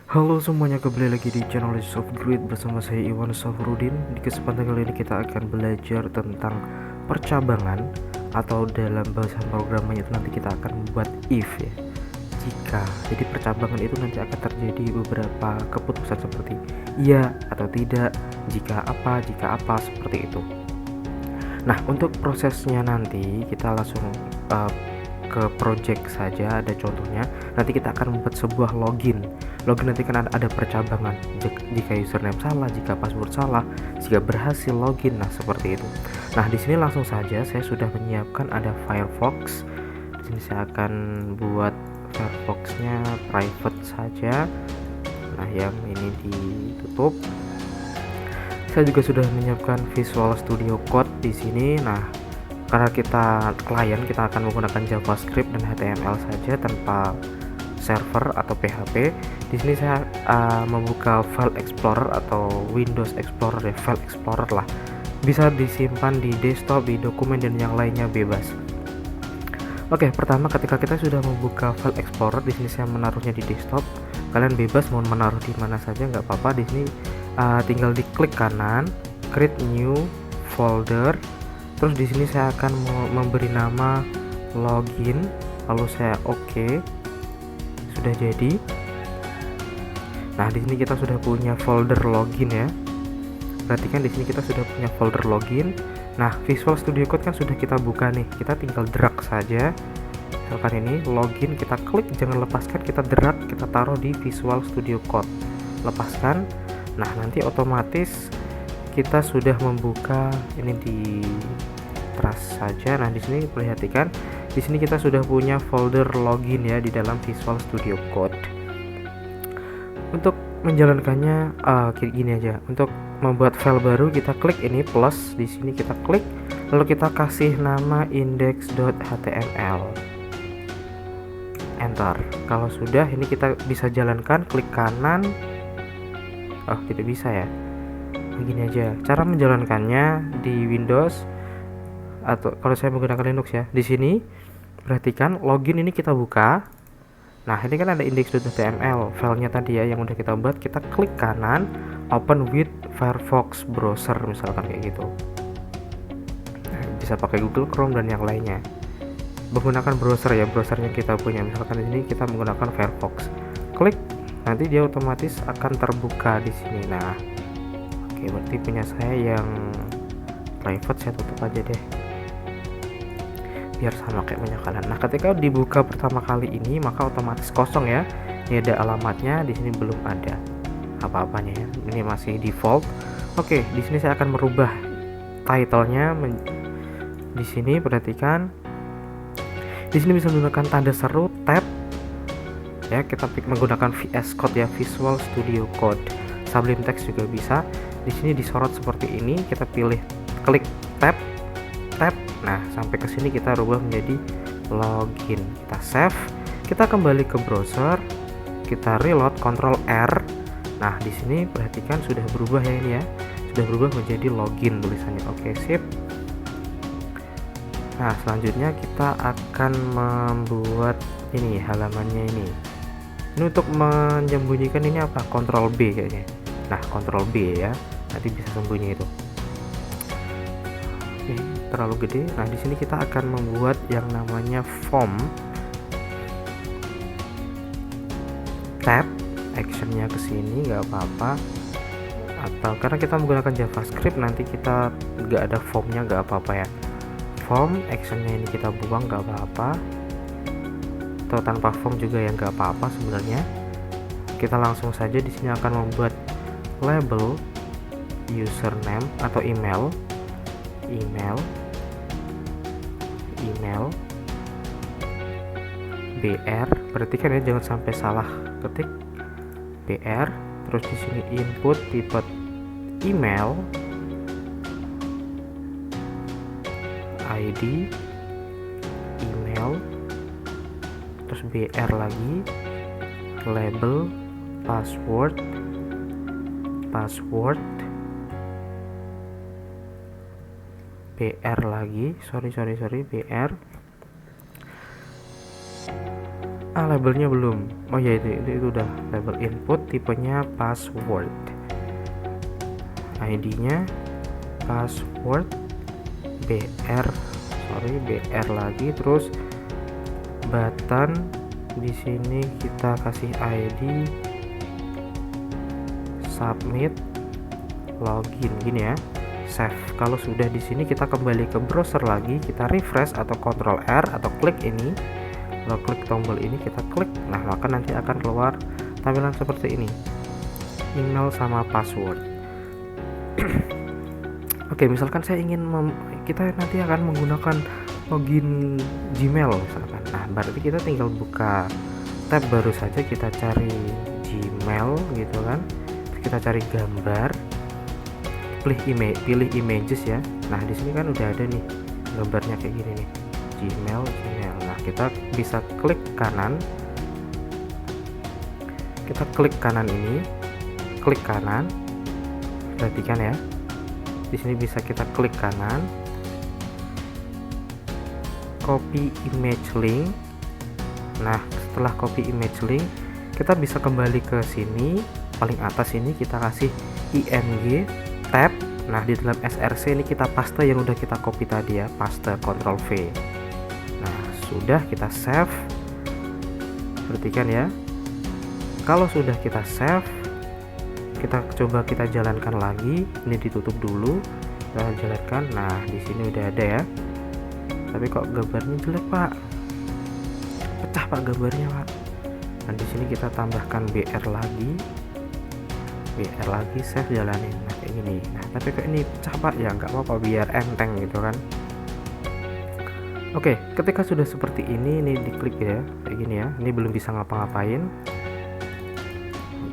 Halo semuanya, kembali lagi di channel Softgrid bersama saya Iwan Safrudin. Di kesempatan kali ini kita akan belajar tentang percabangan, atau dalam bahasa programnya itu nanti kita akan membuat if ya. Jika, jadi percabangan itu nanti akan terjadi beberapa keputusan seperti iya atau tidak, jika apa, seperti itu. Nah, untuk prosesnya nanti kita langsung uh, ke project saja. Ada contohnya, nanti kita akan membuat sebuah login nanti kan ada percabangan, jika username salah, jika password salah, jika berhasil login. Nah, seperti itu. Nah, di sini langsung saja saya sudah menyiapkan ada Firefox. Di sini saya akan buat Firefoxnya private saja. Nah, yang ini ditutup. Saya juga sudah menyiapkan Visual Studio Code di sini. Nah, karena kita klien, kita akan menggunakan JavaScript dan HTML saja tanpa server atau PHP. Di sini saya membuka File Explorer atau Windows Explorer ya, File Explorer lah. Bisa disimpan di desktop, di dokumen dan yang lainnya bebas. Oke, pertama ketika kita sudah membuka File Explorer, di sini saya menaruhnya di desktop. Kalian bebas mau menaruh di mana saja, nggak apa-apa. Di sini tinggal diklik kanan, create new folder. Terus di sini saya akan memberi nama login, lalu saya oke. Sudah jadi. Nah, di sini kita sudah punya folder login ya. Perhatikan di sini kita sudah punya folder login. Nah, Visual Studio Code kan sudah kita buka nih. Kita tinggal drag saja. Misalkan ini login, kita klik, jangan lepaskan, kita drag, kita taruh di Visual Studio Code. Lepaskan. Nah, nanti otomatis kita sudah membuka ini di trust saja. Nah, di sini perhatikan, di sini kita sudah punya folder login ya di dalam Visual Studio Code. Untuk menjalankannya kayak gini aja. Untuk membuat file baru, kita klik ini plus, di sini kita klik, lalu kita kasih nama index.html. Enter. Kalau sudah, ini kita bisa jalankan, klik kanan. Oh, tidak bisa ya. Begini aja. Cara menjalankannya di Windows atau kalau saya menggunakan Linux ya. Di sini perhatikan login ini kita buka. Nah, ini kan ada index.html filenya tadi ya yang udah kita buat. Kita klik kanan, open with Firefox browser misalkan kayak gitu. Nah, bisa pakai Google Chrome dan yang lainnya. Menggunakan browser ya, browsernya kita punya. Misalkan di sini kita menggunakan Firefox. Klik, nanti dia otomatis akan terbuka di sini. Nah, oke, berarti punya saya yang private, saya tutup aja deh biar sama kayak punya kalian. Nah, ketika dibuka pertama kali ini maka otomatis kosong ya. Ini ada alamatnya, di sini belum ada apa-apanya ya. Ini masih default. Oke, di sini saya akan merubah title-nya di sini perhatikan. Di sini bisa menggunakan tanda seru, tab ya, kita menggunakan VS Code ya, Visual Studio Code. Sublime Text juga bisa. Di sini disorot seperti ini, kita pilih klik tab. Nah, sampai ke sini kita rubah menjadi login. Kita save, kita kembali ke browser, kita reload, Ctrl R. Nah, di sini perhatikan sudah berubah ya ini ya. Sudah berubah menjadi login tulisannya. Oke, sip. Nah, selanjutnya kita akan membuat ini halamannya ini. Ini untuk menyembunyikan ini apa? Ctrl B kayaknya. Nah, Ctrl B ya. Nanti bisa sembunyi itu. Terlalu gede. Nah, di sini kita akan membuat yang namanya form tab, actionnya ke sini nggak apa-apa, atau karena kita menggunakan JavaScript nanti kita nggak ada formnya nggak apa-apa ya. Form actionnya ini kita buang nggak apa-apa, atau tanpa form juga ya nggak apa-apa sebenarnya. Kita langsung saja di sini akan membuat label username atau email BR. Perhatikan ya, jangan sampai salah ketik BR. Terus di sini input tipe email, ID email, terus BR lagi, label, password, BR lagi, sorry BR, labelnya belum. Oh ya, itu udah label input, tipenya password, ID-nya password BR lagi, terus button di sini kita kasih ID, submit, login gini ya, save. Kalau sudah di sini kita kembali ke browser lagi, kita refresh atau Ctrl R atau klik ini. Kalau klik tombol ini kita klik, nah maka nanti akan keluar tampilan seperti ini, email sama password. Oke, misalkan saya ingin kita nanti akan menggunakan login Gmail misalkan. Nah, berarti kita tinggal buka tab baru saja, kita cari Gmail gitu kan. Kita cari gambar, pilih images ya. Nah, di sini kan udah ada nih gambarnya kayak gini nih. Gmail. Nah, kita bisa klik kanan. Kita klik kanan ini. Klik kanan. Perhatikan ya. Di sini bisa kita klik kanan. Copy image link. Nah, setelah copy image link, kita bisa kembali ke sini, paling atas ini kita kasih img tab. Nah, di dalam src ini kita paste yang udah kita copy tadi ya, paste, Ctrl V. Nah, sudah kita save. Perhatikan ya. Kalau sudah kita save, kita coba kita jalankan lagi. Ini ditutup dulu, kita jalankan. Nah, di sini udah ada ya. Tapi kok gambarnya jelek, Pak? Pecah, Pak, gambarnya, Pak. Nah, di sini kita tambahkan BR lagi, save, jalanin. Nah, kayak gini. Nah, tapi kok ini pecah, Pak? Ya nggak apa-apa, biar enteng gitu kan. Oke, ketika sudah seperti ini diklik ya, kayak gini ya. Ini belum bisa ngapa-ngapain.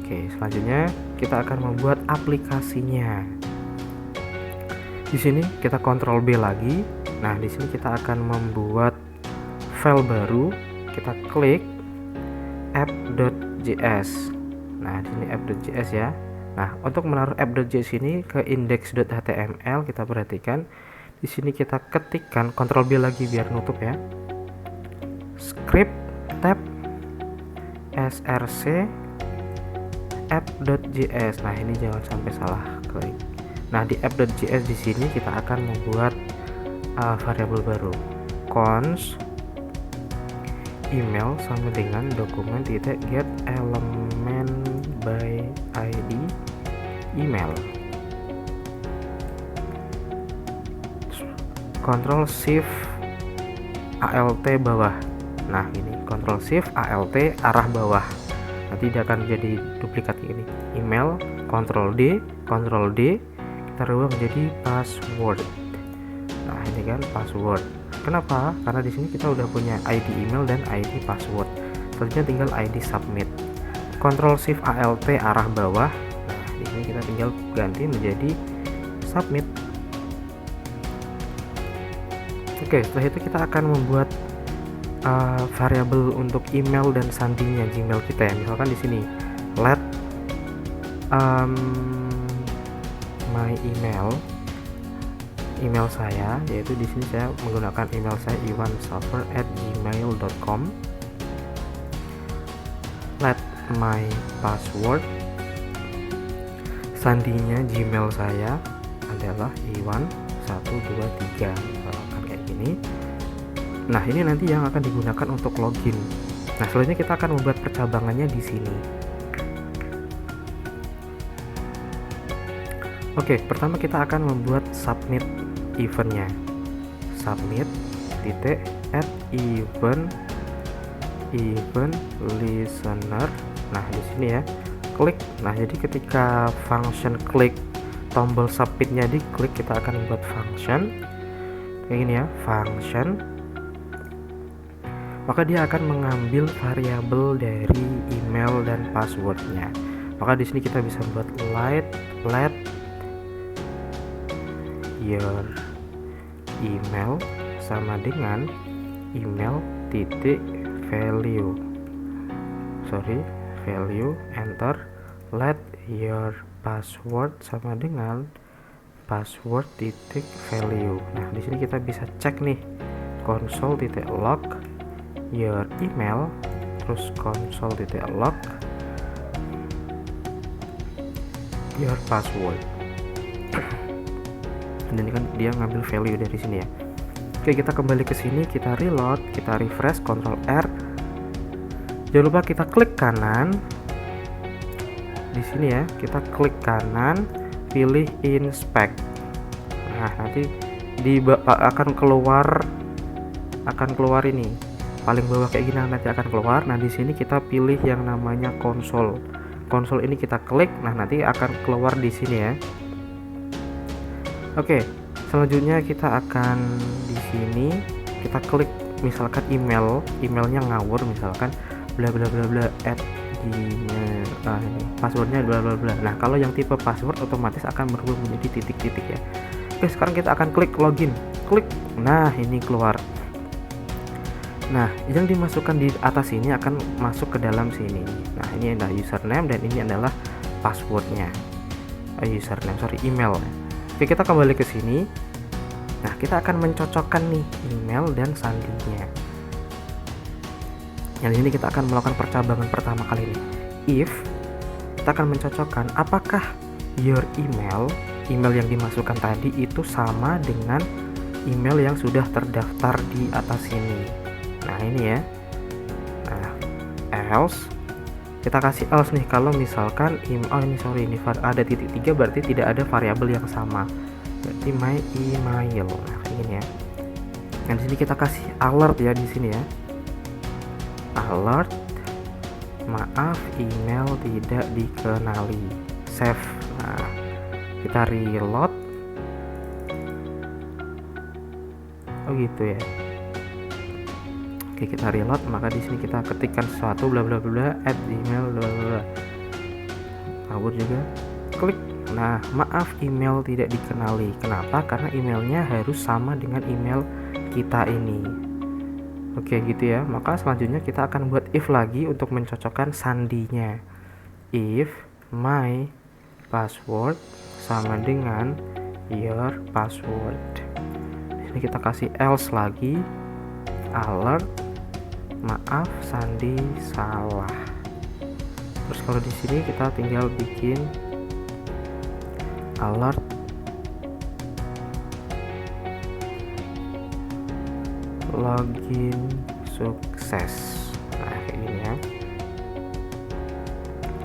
Oke, selanjutnya kita akan membuat aplikasinya. Di sini kita Ctrl B lagi. Nah, di sini kita akan membuat file baru. Kita klik app.js. Nah, di sini app.js ya. Nah, untuk menaruh app.js ini ke index.html, kita perhatikan di sini kita ketikkan, Ctrl B lagi biar nutup ya. Script tab src app.js. Nah, ini jangan sampai salah klik. Nah, di app.js di sini kita akan membuat variabel baru, const email sama dengan dokumen titik get element by id email. Ctrl Shift Alt bawah. Nah, ini Ctrl Shift Alt arah bawah. Nanti dia akan jadi duplikat ini. Email, Ctrl D, kita rubah menjadi password. Nah, ini kan password. Kenapa? Karena di sini kita udah punya ID email dan ID password. Selanjutnya tinggal ID submit. Ctrl Shift Alt arah bawah. Nah, di sini kita tinggal ganti menjadi submit. Oke, setelah itu kita akan membuat variabel untuk email dan sandinya Gmail kita ya. Misalkan di sini let my email saya, yaitu di sini saya menggunakan email saya iwansofer@gmail.com. let my password, sandinya Gmail saya adalah iwan123, kayak gini. Nah, ini nanti yang akan digunakan untuk login. Nah, selanjutnya kita akan membuat percabangannya di sini. Oke, pertama kita akan membuat submit eventnya. Submit titik add event listener. Nah, di sini ya, klik. Nah, jadi ketika function klik tombol submitnya diklik, kita akan membuat function kayak gini ya, function. Maka dia akan mengambil variabel dari email dan passwordnya. Maka di sini kita bisa buat let your email sama dengan email titik value, enter. Let your password sama dengan password titik value. Nah, di sini kita bisa cek nih, console titik log your email terus console.log your password. Dan ini kan dia ngambil value dari sini ya. Oke, kita kembali ke sini, kita reload, kita refresh, Ctrl R. Jangan lupa kita klik kanan. Di sini ya, kita klik kanan, pilih inspect. Nah, nanti akan keluar ini. Paling bawah kayak gini nanti akan keluar. Nah, di sini kita pilih yang namanya konsol. Konsol ini kita klik, nah nanti akan keluar di sini ya. Oke, selanjutnya kita akan di sini kita klik misalkan emailnya ngawur, misalkan bla bla bla bla @gmail. Nah, ini passwordnya bla bla bla. Nah, kalau yang tipe password otomatis akan berubah menjadi titik-titik ya. Oke, sekarang kita akan klik login. Klik. Nah, ini keluar. Nah, yang dimasukkan di atas ini akan masuk ke dalam sini. Nah, ini adalah username dan ini adalah passwordnya. Email. Oke, kita kembali ke sini. Nah, kita akan mencocokkan nih email dan sandinya. Yang ini kita akan melakukan percabangan pertama kali ini. If kita akan mencocokkan apakah your email yang dimasukkan tadi itu sama dengan email yang sudah terdaftar di atas ini. Nah, ini ya. Nah, else kita kasih else nih kalau misalkan ini ada titik 3 berarti tidak ada variabel yang sama. Berarti my email. Nah, ini ya. Nah, di sini kita kasih alert ya di sini ya. Alert, maaf email tidak dikenali. Save. Nah, kita reload. Oh gitu ya. Oke, kita reload, maka di sini kita ketikkan sesuatu bla bla bla @gmail bla bla bla. Kabur juga. Klik. Nah, maaf email tidak dikenali. Kenapa? Karena emailnya harus sama dengan email kita ini. Oke, gitu ya. Maka selanjutnya kita akan buat if lagi untuk mencocokkan sandinya. If my password sama dengan your password. Di sini kita kasih else lagi. Alert, maaf sandi salah. Terus kalau di sini kita tinggal bikin alert login sukses. Nah, kayak gini ya.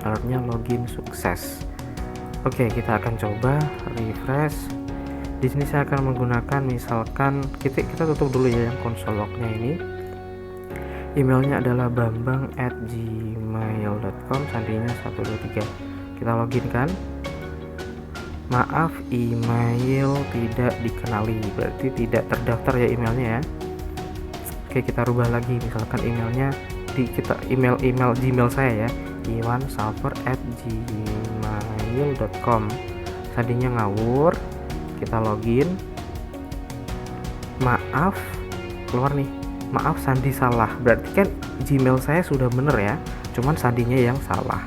Alertnya login sukses. Oke, kita akan coba refresh. Di sini saya akan menggunakan misalkan kita tutup dulu ya yang console lognya ini. Emailnya adalah bambang@gmail.com, sandinya 123. Kita login kan. Maaf email tidak dikenali, berarti tidak terdaftar ya emailnya ya. Oke, kita rubah lagi misalkan emailnya email Gmail saya ya, iwansalver@gmail.com, sandinya ngawur. Kita login. Maaf, keluar nih. Maaf sandi salah. Berarti kan Gmail saya sudah bener ya, cuman sandinya yang salah.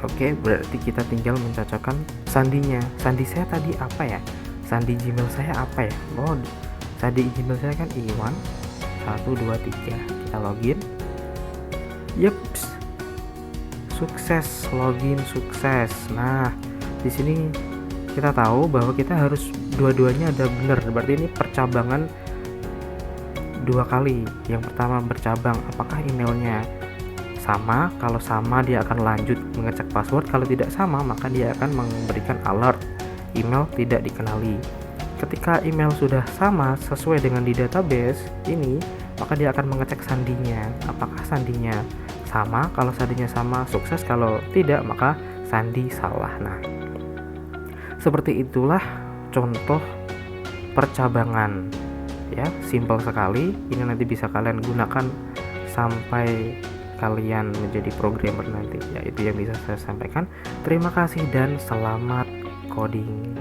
Oke, berarti kita tinggal mencocokkan sandinya. Sandi saya tadi apa ya? Sandi Gmail saya apa ya? Oh, sandi Gmail saya kan Iwan 123. Kita login. Yups. Sukses, login sukses. Nah, di sini kita tahu bahwa kita harus dua-duanya ada benar. Berarti ini percabangan 2 kali. Yang pertama bercabang apakah emailnya sama. Kalau sama dia akan lanjut mengecek password. Kalau tidak sama maka dia akan memberikan alert email tidak dikenali. Ketika email sudah sama sesuai dengan di database ini, maka dia akan mengecek sandinya. Apakah sandinya sama? Kalau sandinya sama sukses, kalau tidak maka sandi salah. Nah, seperti itulah contoh percabangan ya, simple sekali. Ini nanti bisa kalian gunakan sampai kalian menjadi programmer nanti ya. Itu yang bisa saya sampaikan. Terima kasih dan selamat coding.